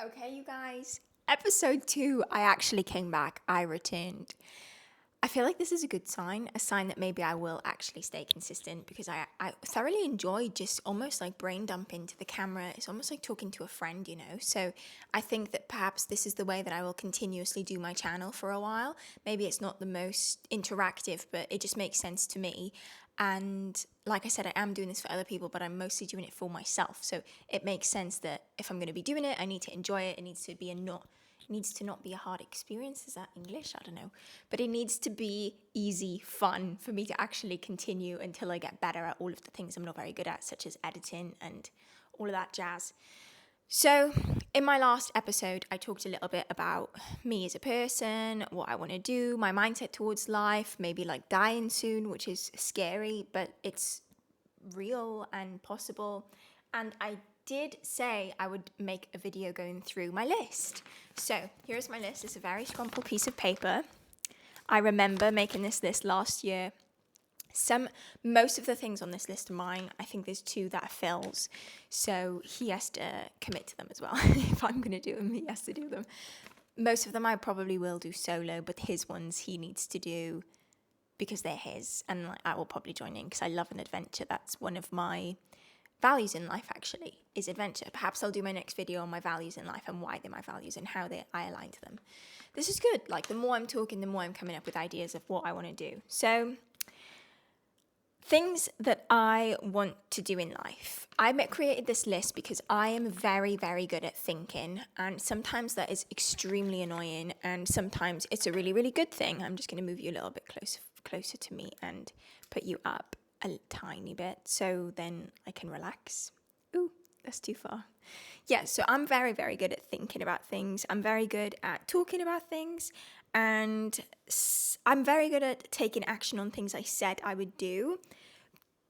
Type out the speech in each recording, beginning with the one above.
Okay, you guys. Episode 2, I actually came back. I returned. I feel like this is a good sign, a sign that maybe I will actually stay consistent because I thoroughly enjoy just almost like brain dump into the camera. It's almost like talking to a friend, you know? So I think that perhaps this is the way that I will continuously do my channel for a while. Maybe it's not the most interactive, but it just makes sense to me. And like I said, I am doing this for other people, but I'm mostly doing it for myself. So it makes sense that if I'm going to be doing it, I need to enjoy it. It needs to be needs to not be a hard experience. Is that English? I don't know. But it needs to be easy, fun for me to actually continue until I get better at all of the things I'm not very good at, such as editing and all of that jazz. So, in my last episode, I talked a little bit about me as a person, what I want to do, my mindset towards life, maybe like dying soon, which is scary, but it's real and possible. And I did say I would make a video going through my list. So here's my list. It's a very scrumpled piece of paper. I remember making this list last year. Most of the things on this list are mine. I think there's 2 that are Phil's. So he has to commit to them as well. If I'm going to do them, he has to do them. Most of them I probably will do solo, but his ones he needs to do because they're his, and I will probably join in because I love an adventure. That's one of my values in life, actually, is adventure. Perhaps I'll do my next video on my values in life and why they're my values and how I align to them. This is good. Like, the more I'm talking, the more I'm coming up with ideas of what I want to do. So, things that I want to do in life. I created this list because I am very, very good at thinking, and sometimes that is extremely annoying, and sometimes it's a really, really good thing. I'm just going to move you a little bit closer to me and put you up a tiny bit so then I can relax. Ooh, that's too far. Yeah, so I'm very, very good at thinking about things. I'm very good at talking about things, and I'm very good at taking action on things I said I would do.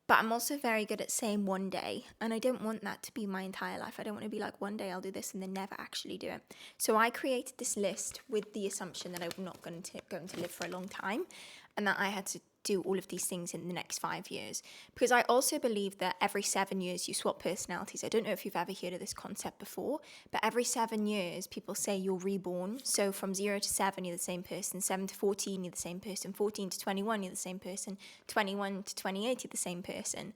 But I'm also very good at saying one day, and I don't want that to be my entire life. I don't want to be like, one day I'll do this and then never actually do it. So I created this list with the assumption that I'm not going to live for a long time, and that I had to do all of these things in the next 5 years. Because I also believe that every 7 years you swap personalities. I don't know if you've ever heard of this concept before, but every 7 years people say you're reborn. So from 0 to 7, you're the same person. 7 to 14, you're the same person. 14 to 21, you're the same person. 21 to 28, you're the same person.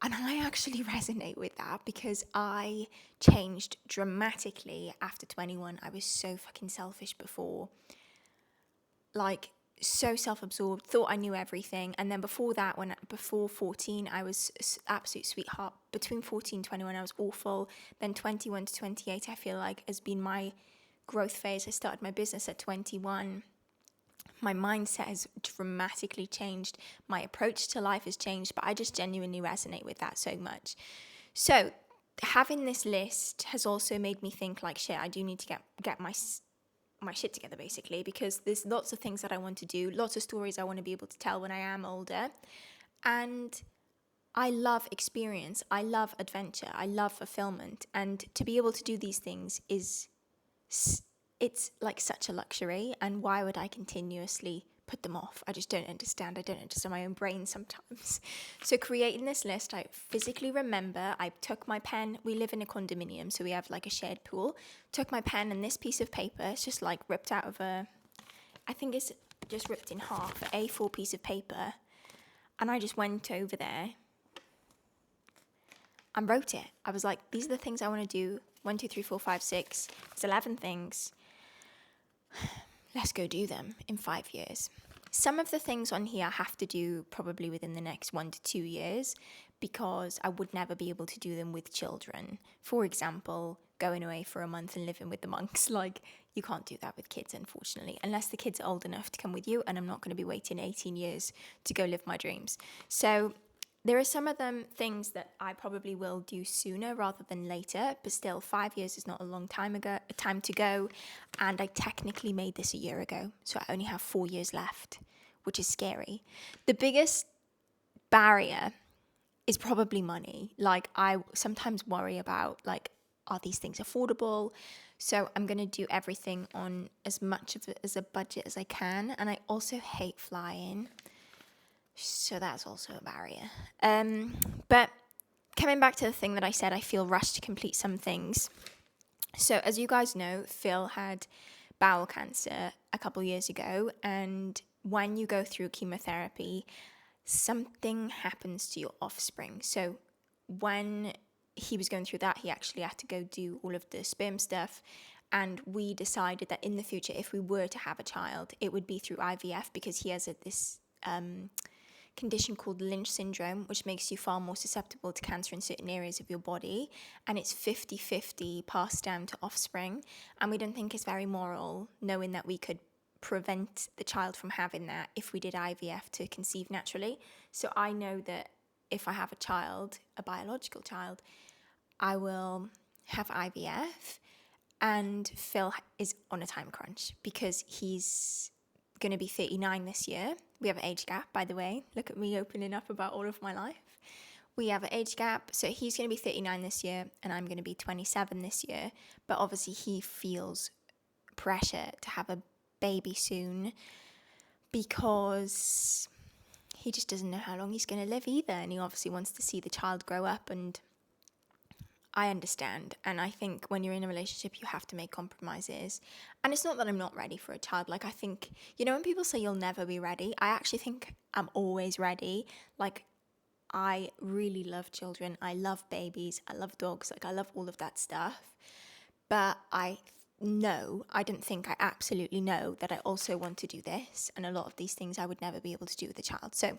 And I actually resonate with that because I changed dramatically after 21. I was so fucking selfish before. Like, so self-absorbed, thought I knew everything. And then before that, before 14, I was absolute sweetheart. Between 14 and 21, I was awful. Then 21 to 28, I feel like, has been my growth phase. I started my business at 21. My mindset has dramatically changed. My approach to life has changed, but I just genuinely resonate with that so much. So having this list has also made me think like, shit, I do need to get my shit together, basically, because there's lots of things that I want to do, lots of stories I want to be able to tell when I am older. And I love experience, I love adventure, I love fulfillment, and to be able to do these things it's like such a luxury. And why would I continuously put them off? I just don't understand. I don't understand my own brain sometimes. So creating this list, I physically remember I took my pen. We live in a condominium, so we have like a shared pool. Took my pen and this piece of paper. It's just like ripped out of I think it's just ripped in half, an A4 piece of paper. And I just went over there and wrote it. I was like, these are the things I want to do. 1, 2, 3, 4, 5, 6. It's 11 things. Let's go do them in 5 years. Some of the things on here I have to do probably within the next 1 to 2 years because I would never be able to do them with children. For example, going away for a month and living with the monks. Like, you can't do that with kids, unfortunately, unless the kids are old enough to come with you, and I'm not going to be waiting 18 years to go live my dreams. So there are some of them things that I probably will do sooner rather than later, but still 5 years is not a long time to go, and I technically made this a year ago, so I only have 4 years left, which is scary. The biggest barrier is probably money. Like, I sometimes worry about, like, are these things affordable? So I'm going to do everything on as much of it as a budget as I can, and I also hate flying. So that's also a barrier. But coming back to the thing that I said, I feel rushed to complete some things. So as you guys know, Phil had bowel cancer a couple years ago, and when you go through chemotherapy, something happens to your offspring. So when he was going through that, he actually had to go do all of the sperm stuff. And we decided that in the future, if we were to have a child, it would be through IVF, because he has this condition called Lynch syndrome, which makes you far more susceptible to cancer in certain areas of your body. And it's 50-50 passed down to offspring. And we don't think it's very moral, knowing that we could prevent the child from having that if we did IVF to conceive naturally. So I know that if I have a child, a biological child, I will have IVF. And Phil is on a time crunch because he's going to be 39 this year. We have an age gap, by the way. Look at me opening up about all of my life. We have an age gap, so he's going to be 39 this year, and I'm going to be 27 this year. But obviously he feels pressure to have a baby soon because he just doesn't know how long he's going to live either, and he obviously wants to see the child grow up. And I understand, and I think when you're in a relationship, you have to make compromises. And it's not that I'm not ready for a child. Like, I think, when people say you'll never be ready, I actually think I'm always ready. Like, I really love children. I love babies. I love dogs. Like, I love all of that stuff. But I don't think I absolutely know that I also want to do this. And a lot of these things I would never be able to do with a child. So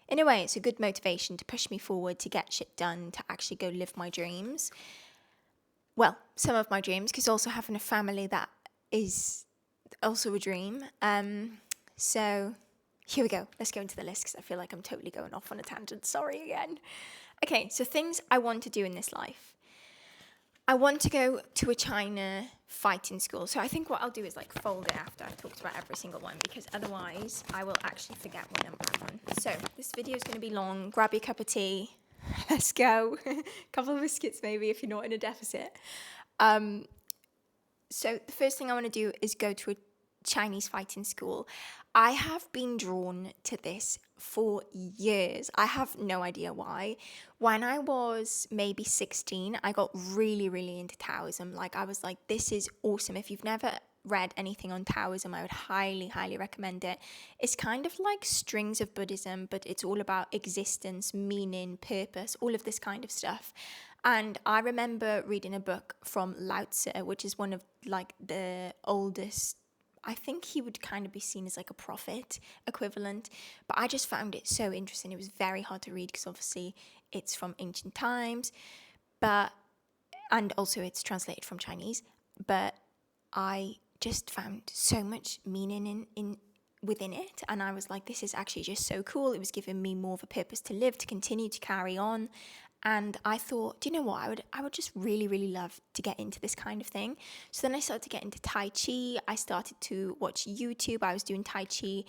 in a way, it's a good motivation to push me forward, to get shit done, to actually go live my dreams. Well, some of my dreams, because also having a family, that is also a dream. So here we go. Let's go into the list because I feel like I'm totally going off on a tangent. Sorry again. Okay, so things I want to do in this life. I want to go to a China fighting school. So I think what I'll do is fold it after I've talked about every single one, because otherwise I will actually forget what number I'm on. So this video is going to be long. Grab your cup of tea. Let's go. A couple of biscuits maybe if you're not in a deficit. So the first thing I want to do is go to a Chinese fighting school. I have been drawn to this for years. I have no idea why. When I was maybe 16, I got really, really into Taoism. I was like, this is awesome. If you've never read anything on Taoism, I would highly, highly recommend it. It's kind of like strings of Buddhism, but it's all about existence, meaning, purpose, all of this kind of stuff. And I remember reading a book from Lao Tzu, which is one of the oldest, I think he would kind of be seen as a prophet equivalent, but I just found it so interesting. It was very hard to read because obviously it's from ancient times, and also it's translated from Chinese, but I just found so much meaning in within it, and I was like, this is actually just so cool. It was giving me more of a purpose to live, to continue to carry on. And I thought, do you know what? I would just really, really love to get into this kind of thing. So then I started to get into Tai Chi. I started to watch YouTube. I was doing Tai Chi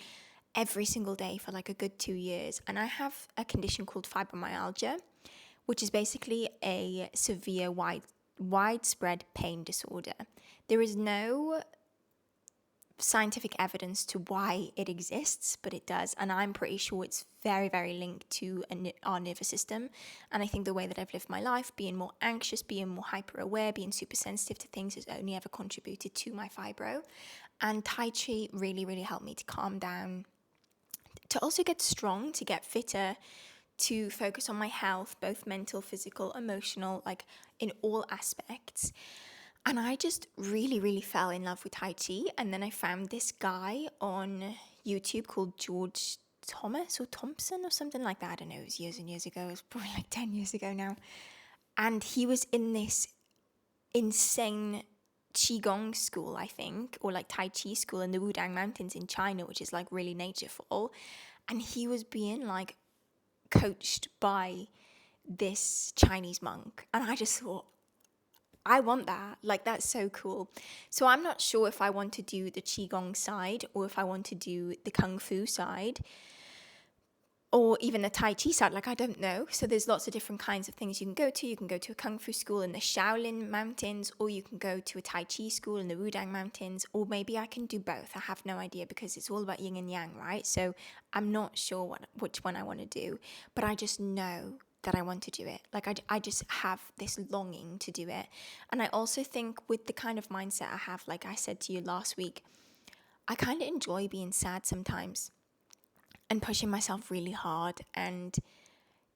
every single day for a good 2 years. And I have a condition called fibromyalgia, which is basically a severe, widespread pain disorder. There is no scientific evidence to why it exists, but it does, and I'm pretty sure it's very, very linked to our nervous system. And I think the way that I've lived my life, being more anxious, being more hyper aware, being super sensitive to things, has only ever contributed to my fibro. And Tai Chi really, really helped me to calm down, to also get strong, to get fitter, to focus on my health, both mental, physical, emotional, in all aspects. And I just really, really fell in love with Tai Chi. And then I found this guy on YouTube called George Thomas or Thompson or something like that. I don't know, it was years and years ago. It was probably 10 years ago now. And he was in this insane Qigong school, I think, or Tai Chi school in the Wudang Mountains in China, which is really natureful. And he was being coached by this Chinese monk. And I just thought, I want that. That's so cool. So I'm not sure if I want to do the Qigong side or if I want to do the Kung Fu side or even the Tai Chi side. I don't know. So there's lots of different kinds of things you can go to. You can go to a Kung Fu school in the Shaolin Mountains, or you can go to a Tai Chi school in the Wudang Mountains, or maybe I can do both. I have no idea because it's all about yin and yang, right? So I'm not sure which one I want to do, but I just know that I want to do it. Like I just have this longing to do it. And I also think with the kind of mindset I have, like I said to you last week, I kind of enjoy being sad sometimes and pushing myself really hard and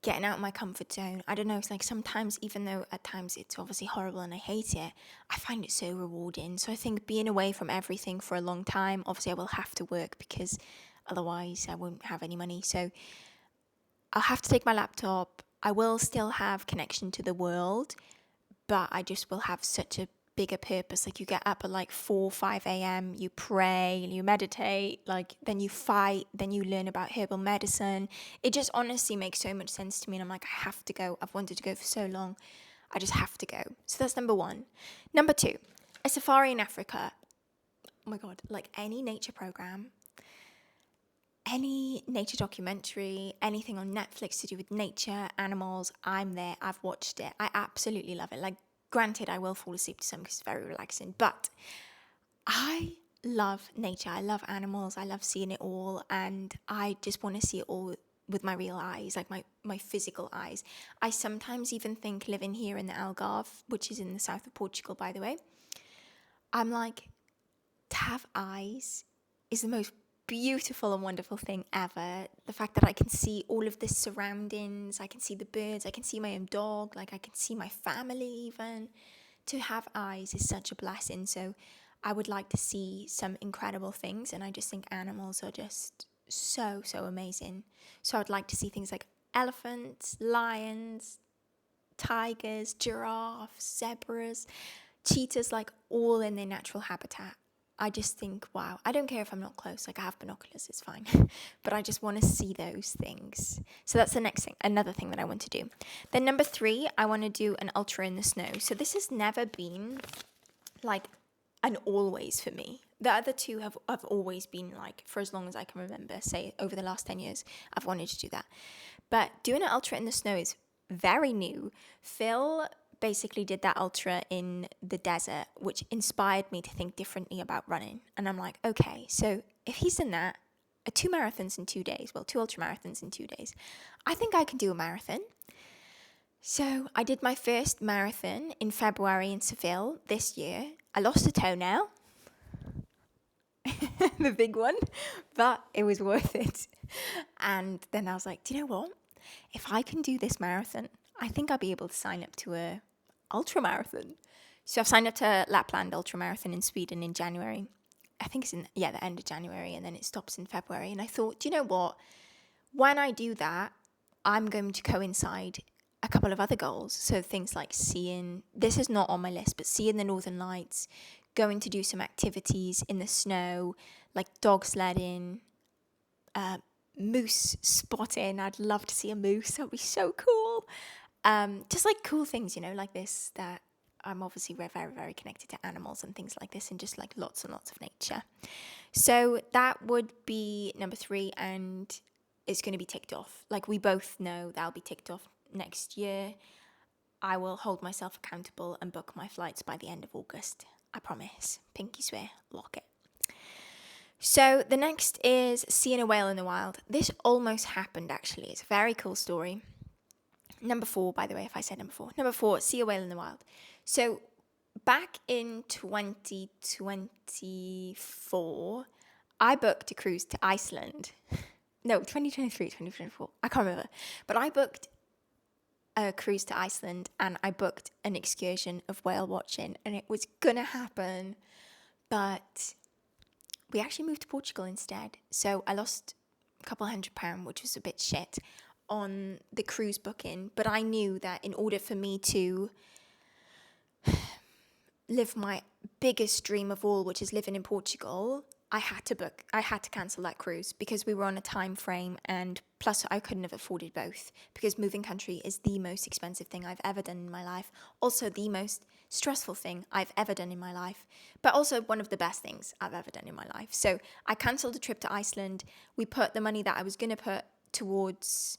getting out of my comfort zone. I don't know, it's like sometimes, even though at times it's obviously horrible and I hate it, I find it so rewarding. So I think being away from everything for a long time, obviously I will have to work because otherwise I won't have any money. So I'll have to take my laptop. I will still have connection to the world, but I just will have such a bigger purpose. Like you get up at like 4, 5 a.m., you pray, you meditate, like then you fight, then you learn about herbal medicine. It just honestly makes so much sense to me. And I'm like, I have to go. I've wanted to go for so long. I just have to go. So that's number one. Number two, a safari in Africa. Oh my God, like any nature program, any nature documentary, anything on Netflix to do with nature, animals, I'm there. I've watched it. I absolutely love it. Like, granted, I will fall asleep to some because it's very relaxing, but I love nature. I love animals. I love seeing it all, and I just want to see it all with my real eyes, like my physical eyes. I sometimes even think living here in the Algarve, which is in the south of Portugal, by the way, I'm like, to have eyes is the most beautiful and wonderful thing ever. The fact that I can see all of the surroundings, I can see the birds, I can see my own dog, like I can see my family even. To have eyes is such a blessing. So I would like to see some incredible things, and I just think animals are just so amazing. So I'd like to see things like elephants, lions, tigers, giraffes, zebras, cheetahs, like all in their natural habitat. I just think, wow, I don't care if I'm not close, like I have binoculars, it's fine. But I just want to see those things. So that's the next thing, another thing that I want to do. Then number 3, I want to do an ultra in the snow. So this has never been like an always for me. The other two have always been like, for as long as I can remember, say over the last 10 years, I've wanted to do that. But doing an ultra in the snow is very new. Phil basically did that ultra in the desert, which inspired me to think differently about running. And I'm like, okay, so if he's done that, 2 marathons in 2 days, well, 2 ultra marathons in 2 days, I think I can do a marathon. So I did my first marathon in February in Seville this year. I lost a toenail, the big one, but it was worth it. And then I was like, do you know what? If I can do this marathon, I think I'll be able to sign up to a ultra marathon. So I've signed up to Lapland Ultra Marathon in Sweden in January. I think it's in the end of January, and then it stops in February. And I thought, do you know what? When I do that, I'm going to coincide a couple of other goals. So things like seeing, this is not on my list, but seeing the Northern Lights, going to do some activities in the snow, like dog sledding, moose spotting. I'd love to see a moose. That would be so cool. Just like cool things, like this, that I'm obviously very, very connected to animals and things like this, and just like lots and lots of nature. So that would be number 3, and it's going to be ticked off. Like we both know that'll be ticked off next year. I will hold myself accountable and book my flights by the end of August. I promise. Pinky swear. Lock it. So the next is seeing a whale in the wild. This almost happened, actually. It's a very cool story. Number 4, by the way, if I said number 4. Number 4, see a whale in the wild. So back in 2024, I booked a cruise to Iceland. No, 2023, 2024. I can't remember. But I booked a cruise to Iceland, and I booked an excursion of whale watching, and it was going to happen. But we actually moved to Portugal instead. So I lost a couple £100, which was a bit shit, on the cruise booking. But I knew that in order for me to live my biggest dream of all, which is living in Portugal, I had to cancel that cruise because we were on a time frame, and plus I couldn't have afforded both because moving country is the most expensive thing I've ever done in my life. Also the most stressful thing I've ever done in my life, but also one of the best things I've ever done in my life. So I cancelled a trip to Iceland. We put the money that I was going to put towards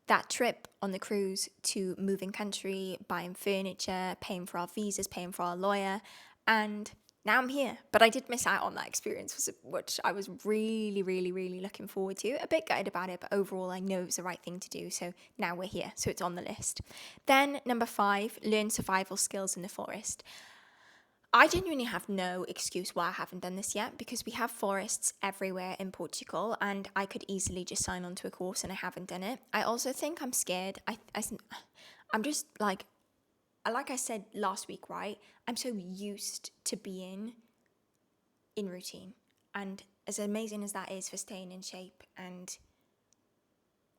that trip on the cruise to moving country, buying furniture, paying for our visas, paying for our lawyer, and now I'm here. But I did miss out on that experience, which I was really, really, really looking forward to. A bit gutted about it, but overall I know it was the right thing to do. So now we're here. So it's on the list. Then number 5, learn survival skills in the forest. I genuinely have no excuse why I haven't done this yet, because we have forests everywhere in Portugal and I could easily just sign on to a course, and I haven't done it. I also think I'm scared. I'm just like I said last week, right? I'm so used to being in routine. And as amazing as that is for staying in shape and,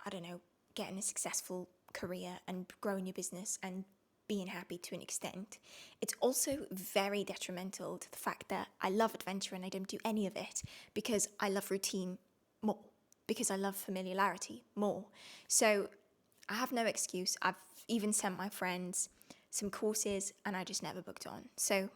I don't know, getting a successful career and growing your business and being happy to an extent, it's also very detrimental to the fact that I love adventure and I don't do any of it because I love routine more, because I love familiarity more. So I have no excuse. I've even sent my friends some courses and I just never booked on. So,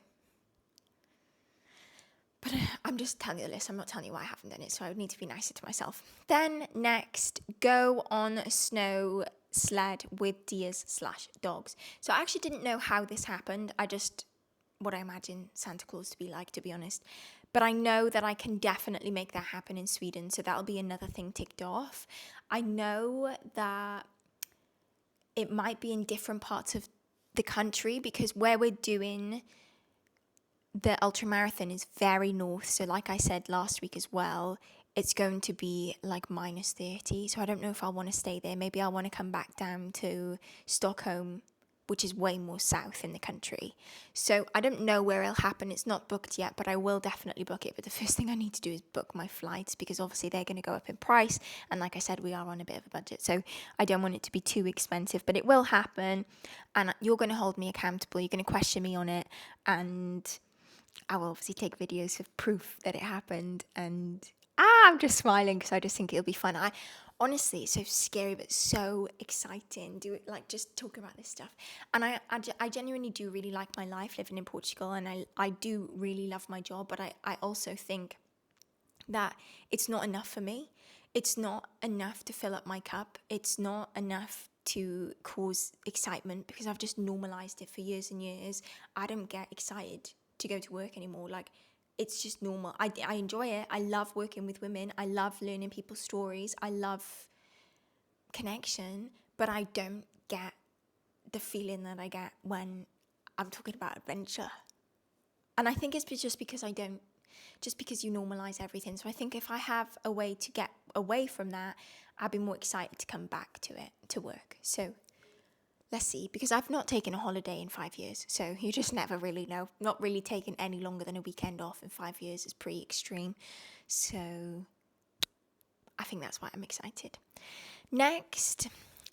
but I'm just telling you the list. I'm not telling you why I haven't done it, so I would need to be nicer to myself. Then next, go on a snow sled with deers/dogs. So I actually didn't know how this happened. What I imagine Santa Claus to be like, to be honest. But I know that I can definitely make that happen in Sweden, so that'll be another thing ticked off. I know that it might be in different parts of the country, because where we're doing the ultramarathon is very north. So like I said last week as well, it's going to be like -30. So I don't know if I want to stay there. Maybe I want to come back down to Stockholm, which is way more south in the country. So I don't know where it'll happen. It's not booked yet, but I will definitely book it. But the first thing I need to do is book my flights, because obviously they're going to go up in price. And like I said, we are on a bit of a budget. So I don't want it to be too expensive, but it will happen. And you're going to hold me accountable. You're going to question me on it. And I will obviously take videos of proof that it happened. And I'm just smiling because I just think it'll be fun. Honestly, it's so scary but so exciting. Do it, like, just talk about this stuff. And I genuinely do really like my life living in Portugal, and I do really love my job, but I also think that it's not enough for me. It's not enough to fill up my cup. It's not enough to cause excitement, because I've just normalized it for years and years. I don't get excited to go to work anymore. Like, it's just normal. I enjoy it. I love working with women. I love learning people's stories. I love connection, but I don't get the feeling that I get when I'm talking about adventure. And I think it's just because you normalize everything. So I think if I have a way to get away from that, I'd be more excited to come back to it, to work. So let's see, because I've not taken a holiday in 5 years, so you just never really know. Not really taken any longer than a weekend off in 5 years is pretty extreme. So I think that's why I'm excited. Next,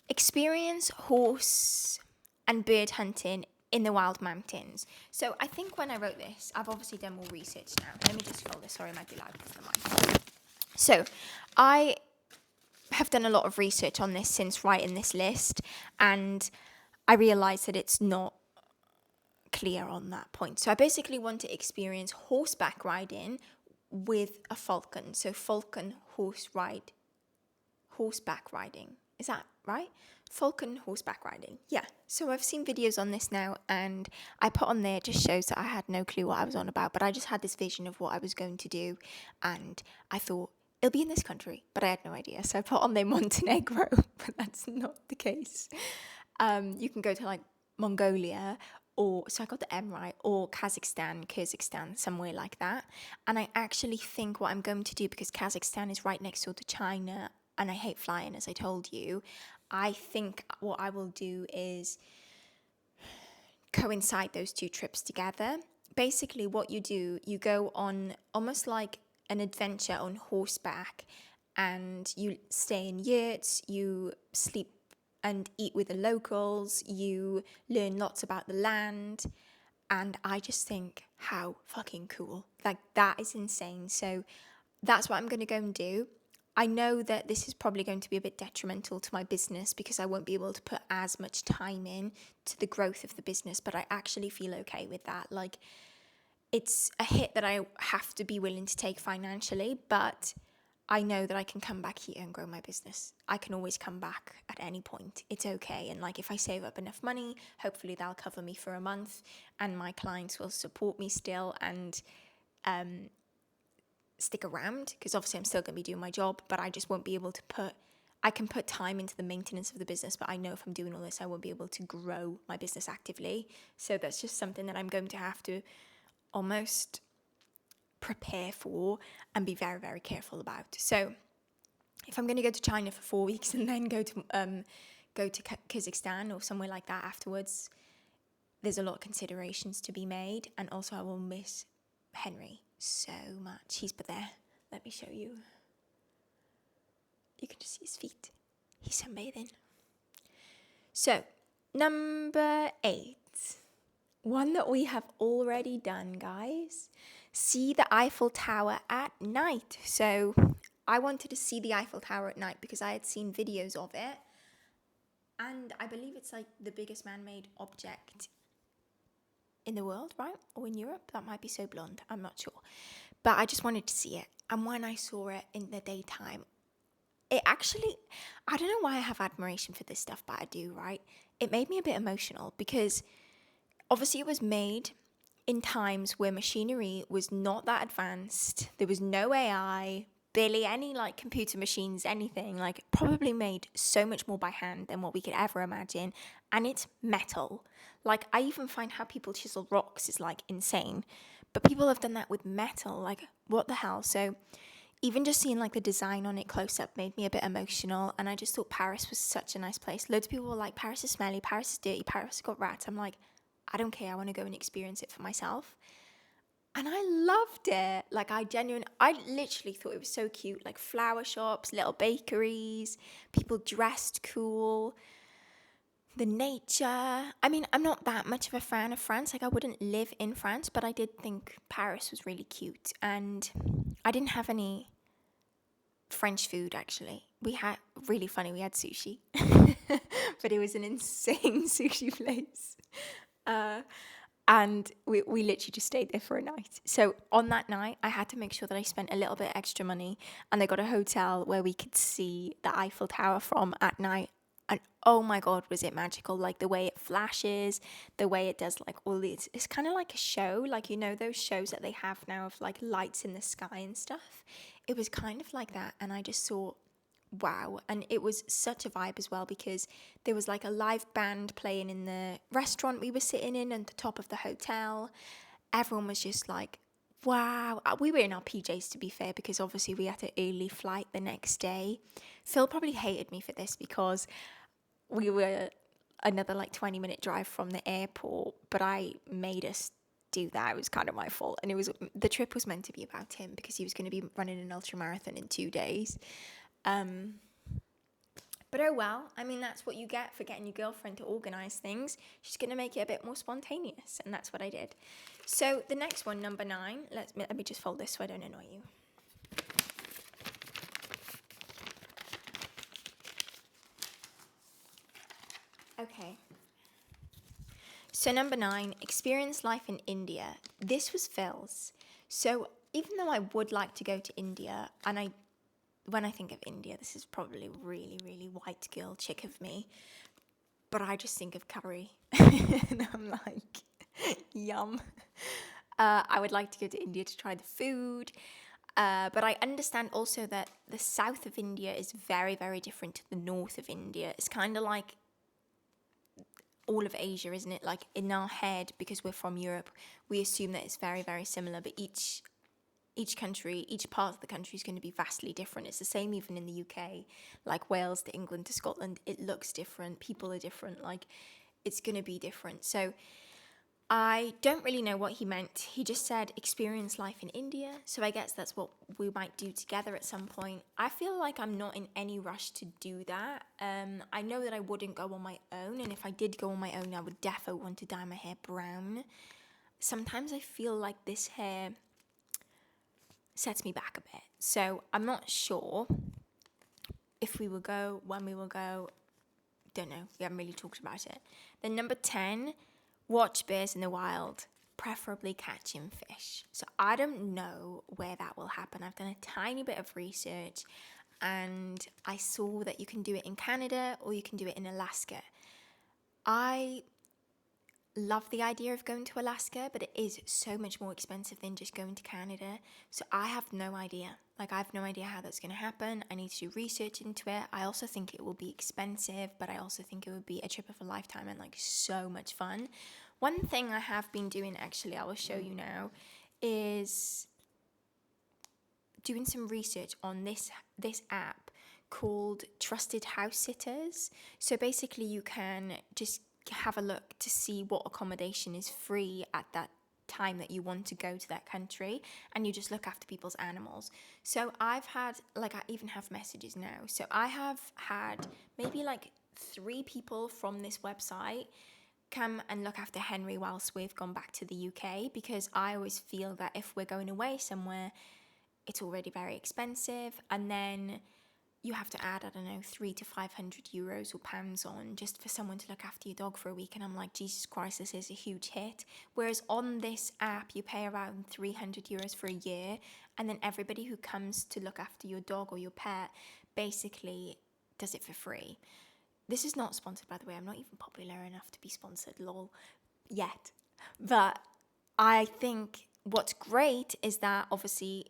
experience horse and bird hunting in the wild mountains. So I think when I wrote this, I've obviously done more research now. Let me just fill this. Sorry, it might be loud because of the mic. So I have done a lot of research on this since writing this list, and I realised that it's not clear on that point. So I basically want to experience horseback riding with a falcon. So falcon horseback riding. Is that right? Falcon horseback riding. Yeah. So I've seen videos on this now, and I put on there, just shows that I had no clue what I was on about, but I just had this vision of what I was going to do, and I thought, it'll be in this country, but I had no idea. So I put on there Montenegro, but that's not the case. You can go to like Mongolia, so I got the M right, or Kyrgyzstan, somewhere like that. And I actually think what I'm going to do, because Kazakhstan is right next door to China, and I hate flying, as I told you, I think what I will do is coincide those two trips together. Basically, what you do, you go on almost like an adventure on horseback, and you stay in yurts, you sleep and eat with the locals, you learn lots about the land, and I just think, how fucking cool. Like, that is insane. So that's what I'm going to go and do. I know that this is probably going to be a bit detrimental to my business, because I won't be able to put as much time in to the growth of the business, but I actually feel okay with that. Like, it's a hit that I have to be willing to take financially, but I know that I can come back here and grow my business. I can always come back at any point. It's okay. And like, if I save up enough money, hopefully that'll cover me for a month, and my clients will support me still and stick around, because obviously I'm still going to be doing my job, but I just won't be able to I can put time into the maintenance of the business, but I know if I'm doing all this, I won't be able to grow my business actively. So that's just something that I'm going to have to almost prepare for and be very, very careful about. So if I'm going to go to China for 4 weeks and then go to Kazakhstan or somewhere like that afterwards, there's a lot of considerations to be made. And also I will miss Henry so much. He's there. Let me show you. You can just see his feet. He's sunbathing. So, number 8. One that we have already done, guys. See the Eiffel Tower at night. So, I wanted to see the Eiffel Tower at night because I had seen videos of it. And I believe it's like the biggest man-made object in the world, right? Or in Europe. That might be so blonde. I'm not sure. But I just wanted to see it. And when I saw it in the daytime, it actually, I don't know why I have admiration for this stuff, but I do, right? It made me a bit emotional because obviously it was made in times where machinery was not that advanced. There was no AI, barely any like computer machines, anything. Like, probably made so much more by hand than what we could ever imagine. And it's metal. Like, I even find how people chisel rocks is like insane. But people have done that with metal. Like, what the hell? So even just seeing like the design on it close up made me a bit emotional. And I just thought Paris was such a nice place. Loads of people were like, Paris is smelly, Paris is dirty, Paris has got rats. I'm like, I don't care. I want to go and experience it for myself. And I loved it. Like, I literally thought it was so cute. Like, flower shops, little bakeries, people dressed cool, the nature. I mean, I'm not that much of a fan of France. Like, I wouldn't live in France, but I did think Paris was really cute. And I didn't have any French food, actually. We had, really funny, we had sushi. But it was an insane sushi place. And we literally just stayed there for a night. So on that night, I had to make sure that I spent a little bit extra money. And I got a hotel where we could see the Eiffel Tower from at night. And oh my God, was it magical. Like, the way it flashes, the way it does like all these, it's kind of like a show. Like, you know, those shows that they have now of like lights in the sky and stuff. It was kind of like that. And I just saw, wow. And it was such a vibe as well, because there was like a live band playing in the restaurant we were sitting in at the top of the hotel. Everyone was just like, wow. We were in our PJs, to be fair, because obviously we had an early flight the next day. Phil probably hated me for this because we were another like 20-minute drive from the airport, but I made us do that. It was kind of my fault. And the trip was meant to be about him because he was going to be running an ultramarathon in 2 days. But oh well, I mean, that's what you get for getting your girlfriend to organise things. She's going to make it a bit more spontaneous, and that's what I did. So the next one, number 9, let me just fold this so I don't annoy you. Okay. So number 9, experience life in India. This was Phil's. So even though I would like to go to India, and when I think of India, this is probably really, really white girl chick of me, but I just think of curry. And I'm like, yum. I would like to go to India to try the food. But I understand also that the south of India is very, very different to the north of India. It's kind of like all of Asia, isn't it? Like, in our head, because we're from Europe, we assume that it's very, very similar, but each country, each part of the country is going to be vastly different. It's the same even in the UK, like Wales to England to Scotland. It looks different. People are different. Like, it's going to be different. So I don't really know what he meant. He just said experience life in India. So I guess that's what we might do together at some point. I feel like I'm not in any rush to do that. I know that I wouldn't go on my own. And if I did go on my own, I would defo want to dye my hair brown. Sometimes I feel like this hair sets me back a bit. So I'm not sure if we will go, when we will go. Don't know. We haven't really talked about it. Then number 10, watch bears in the wild. preferably catching fish. So I don't know where that will happen. I've done a tiny bit of research and I saw that you can do it in Canada or you can do it in Alaska. I love the idea of going to Alaska, but it is so much more expensive than just going to Canada. So I have no idea. Like, I have no idea how that's going to happen. I need to do research into it. I also think it will be expensive, but I also think it would be a trip of a lifetime and like so much fun. One thing I have been doing, actually, I will show you now, is doing some research on this app called Trusted House Sitters. So basically you can just have a look to see what accommodation is free at that time that you want to go to that country, and you just look after people's animals. So I've had, like, I even have messages now. So I have had maybe like 3 people from this website come and look after Henry whilst we've gone back to the UK, because I always feel that if we're going away somewhere, it's already very expensive, and then you have to add, I don't know, 300 to 500 euros or pounds on just for someone to look after your dog for a week. And I'm like, Jesus Christ, this is a huge hit. Whereas on this app, you pay around 300 euros for a year. And then everybody who comes to look after your dog or your pet basically does it for free. This is not sponsored, by the way. I'm not even popular enough to be sponsored, lol, yet. But I think what's great is that obviously,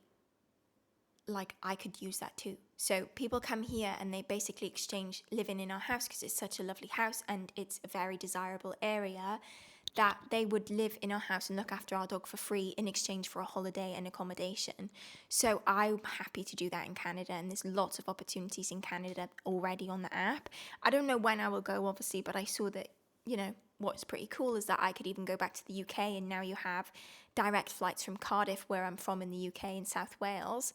like, I could use that too. So people come here and they basically exchange living in our house because it's such a lovely house and it's a very desirable area, that they would live in our house and look after our dog for free in exchange for a holiday and accommodation. So I'm happy to do that in Canada, and there's lots of opportunities in Canada already on the app. I don't know when I will go, obviously, but I saw that, you know, what's pretty cool is that I could even go back to the UK, and now you have direct flights from Cardiff, where I'm from in the UK in South Wales,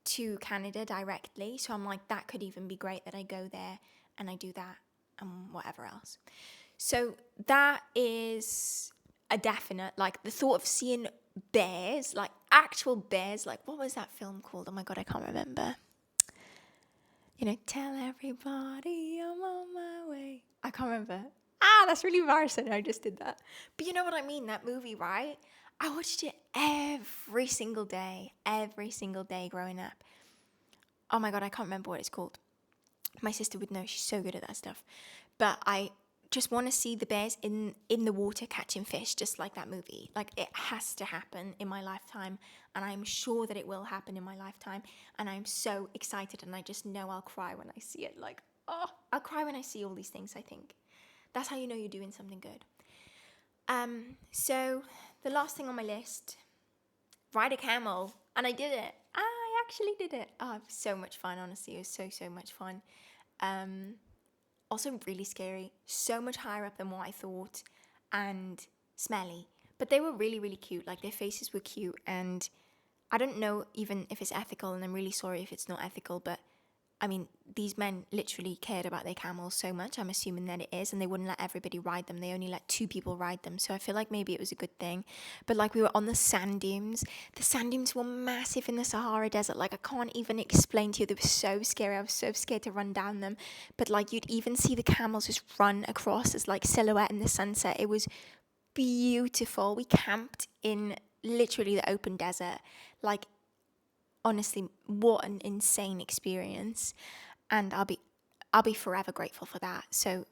to Canada directly. So I'm like, that could even be great that I go there and I do that and whatever else. So that is a definite, like, the thought of seeing bears, like actual bears, like, what was that film called? Oh my God, I can't remember. You know, tell everybody I'm on my way. I can't remember. That's really embarrassing. I just did that. But you know what I mean? That movie, right? I watched it every single day growing up. Oh my God, I can't remember what it's called. My sister would know. She's so good at that stuff. But I just want to see the bears in the water catching fish, just like that movie. Like, it has to happen in my lifetime, and I'm sure that it will happen in my lifetime. And I'm so excited, and I just know I'll cry when I see it. Like, oh, I'll cry when I see all these things, I think. That's how you know you're doing something good. So the last thing on my list, ride a camel. And I did it. I actually did it. Oh, it was so much fun, honestly. It was so much fun. Also really scary. So much higher up than what I thought. And smelly. But they were really cute. Like, their faces were cute. And I don't know even if it's ethical, and I'm really sorry if it's not ethical, but I mean, these men literally cared about their camels so much. I'm assuming that it is, and they wouldn't let everybody ride them. They only let 2 people ride them. So I feel like maybe it was a good thing. But like, we were on the sand dunes. The sand dunes were massive in the Sahara Desert. Like, I can't even explain to you. They were so scary. I was so scared to run down them. But like, you'd even see the camels just run across as like silhouette in the sunset. It was beautiful. We camped in literally the open desert. Like, honestly, what an insane experience, and I'll be forever grateful for that. So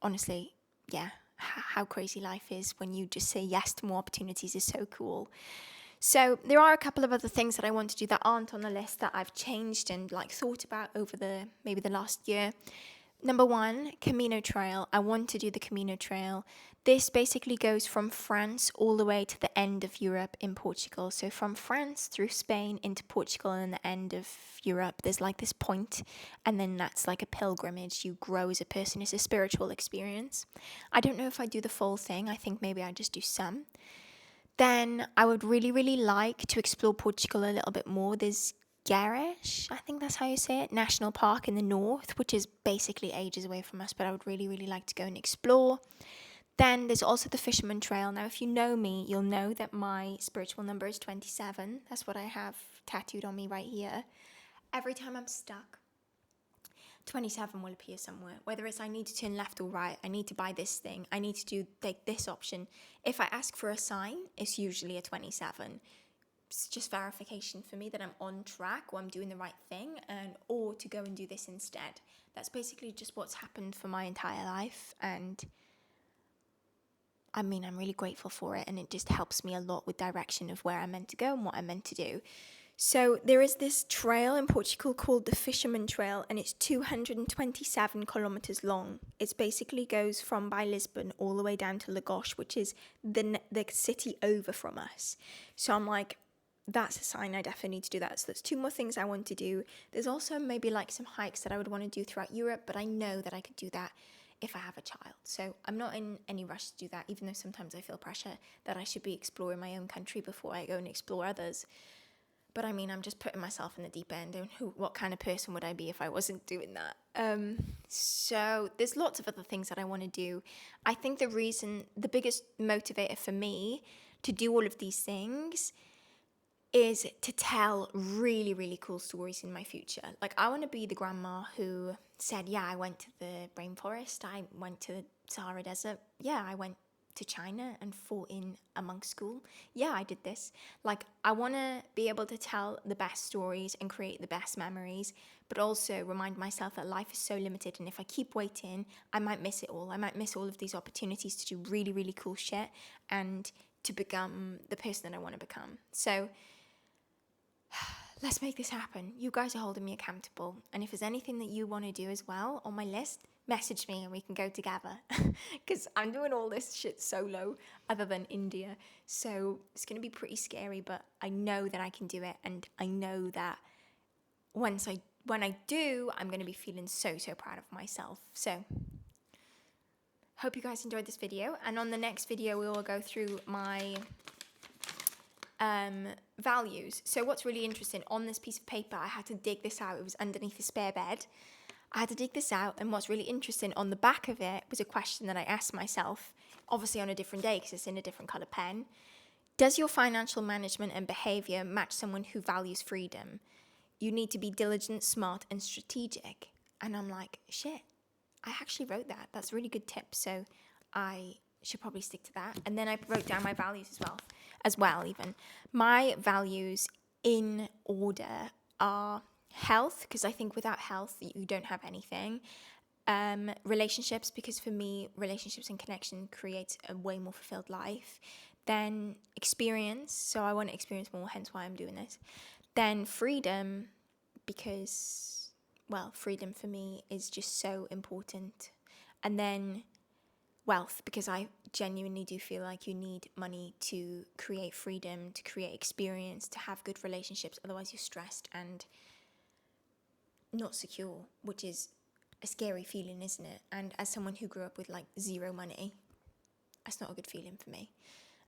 honestly, yeah, how crazy life is when you just say yes to more opportunities is so cool. So there are a couple of other things that I want to do that aren't on the list that I've changed and like thought about over maybe the last year. Number 1, Camino Trail. I want to do the Camino Trail. This basically goes from France all the way to the end of Europe in Portugal. So from France through Spain into Portugal and the end of Europe, there's like this point, and then that's like a pilgrimage. You grow as a person. It's a spiritual experience. I don't know if I do the full thing. I think maybe I just do some. Then I would really like to explore Portugal a little bit more. There's Gerês, I think that's how you say it, National Park in the north, which is basically ages away from us, but I would really like to go and explore. Then there's also the Fisherman Trail. Now, if you know me, you'll know that my spiritual number is 27. That's what I have tattooed on me right here. Every time I'm stuck, 27 will appear somewhere. Whether it's I need to turn left or right, I need to buy this thing, I need to do take this option. If I ask for a sign, it's usually a 27. It's just verification for me that I'm on track or I'm doing the right thing, and or to go and do this instead. That's basically just what's happened for my entire life, and I mean, I'm really grateful for it, and it just helps me a lot with direction of where I'm meant to go and what I'm meant to do. So there is this trail in Portugal called the Fisherman Trail, and it's 227 kilometers long. It basically goes from by Lisbon all the way down to Lagos, which is the city over from us. So I'm like, that's a sign I definitely need to do that. So there's 2 more things I want to do. There's also maybe like some hikes that I would want to do throughout Europe, but I know that I could do that if I have a child. So I'm not in any rush to do that, even though sometimes I feel pressure that I should be exploring my own country before I go and explore others. But I mean, I'm just putting myself in the deep end, and what kind of person would I be if I wasn't doing that? So there's lots of other things that I want to do. I think the biggest motivator for me to do all of these things is to tell really, really cool stories in my future. Like, I want to be the grandma who said, yeah, I went to the rainforest, I went to the Sahara Desert, yeah, I went to China and fought in a monk school. Yeah, I did this. Like, I want to be able to tell the best stories and create the best memories, but also remind myself that life is so limited, and if I keep waiting, I might miss it all. I might miss all of these opportunities to do really, really cool shit and to become the person that I want to become. So let's make this happen. You guys are holding me accountable. And if there's anything that you want to do as well on my list, message me and we can go together. Because I'm doing all this shit solo, other than India. So it's going to be pretty scary, but I know that I can do it. And I know that when I do, I'm going to be feeling so, so proud of myself. So hope you guys enjoyed this video. And on the next video, we will go through my values. So what's really interesting, on this piece of paper, I had to dig this out. It was underneath a spare bed. I had to dig this out, and what's really interesting, on the back of it was a question that I asked myself, obviously on a different day because it's in a different color pen. Does your financial management and behavior match someone who values freedom? You need to be diligent, smart, and strategic. And I'm like, shit, I actually wrote that. That's a really good tip. So I should probably stick to that. And then I wrote down my values as well even. My values in order are health, because I think without health, you don't have anything. Relationships, because for me, relationships and connection creates a way more fulfilled life. Then experience, so I want to experience more, hence why I'm doing this. Then freedom, because, well, freedom for me is just so important. And then wealth, because I genuinely do feel like you need money to create freedom, to create experience, to have good relationships. Otherwise you're stressed and not secure, which is a scary feeling, isn't it? And as someone who grew up with like zero money, that's not a good feeling for me.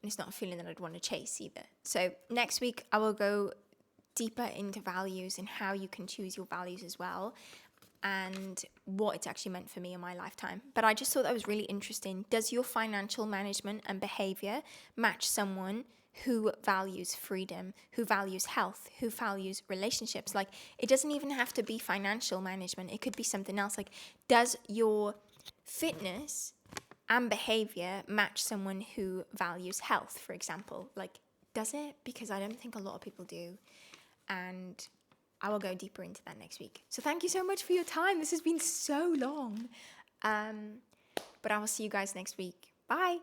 And it's not a feeling that I'd want to chase either. So next week I will go deeper into values and how you can choose your values as well, and what it's actually meant for me in my lifetime. But I just thought that was really interesting. Does your financial management and behavior match someone who values freedom, who values health, who values relationships? Like, it doesn't even have to be financial management. It could be something else. Like, does your fitness and behavior match someone who values health, for example? Like, does it? Because I don't think a lot of people do. And I will go deeper into that next week. So thank you so much for your time. This has been so long. But I will see you guys next week. Bye.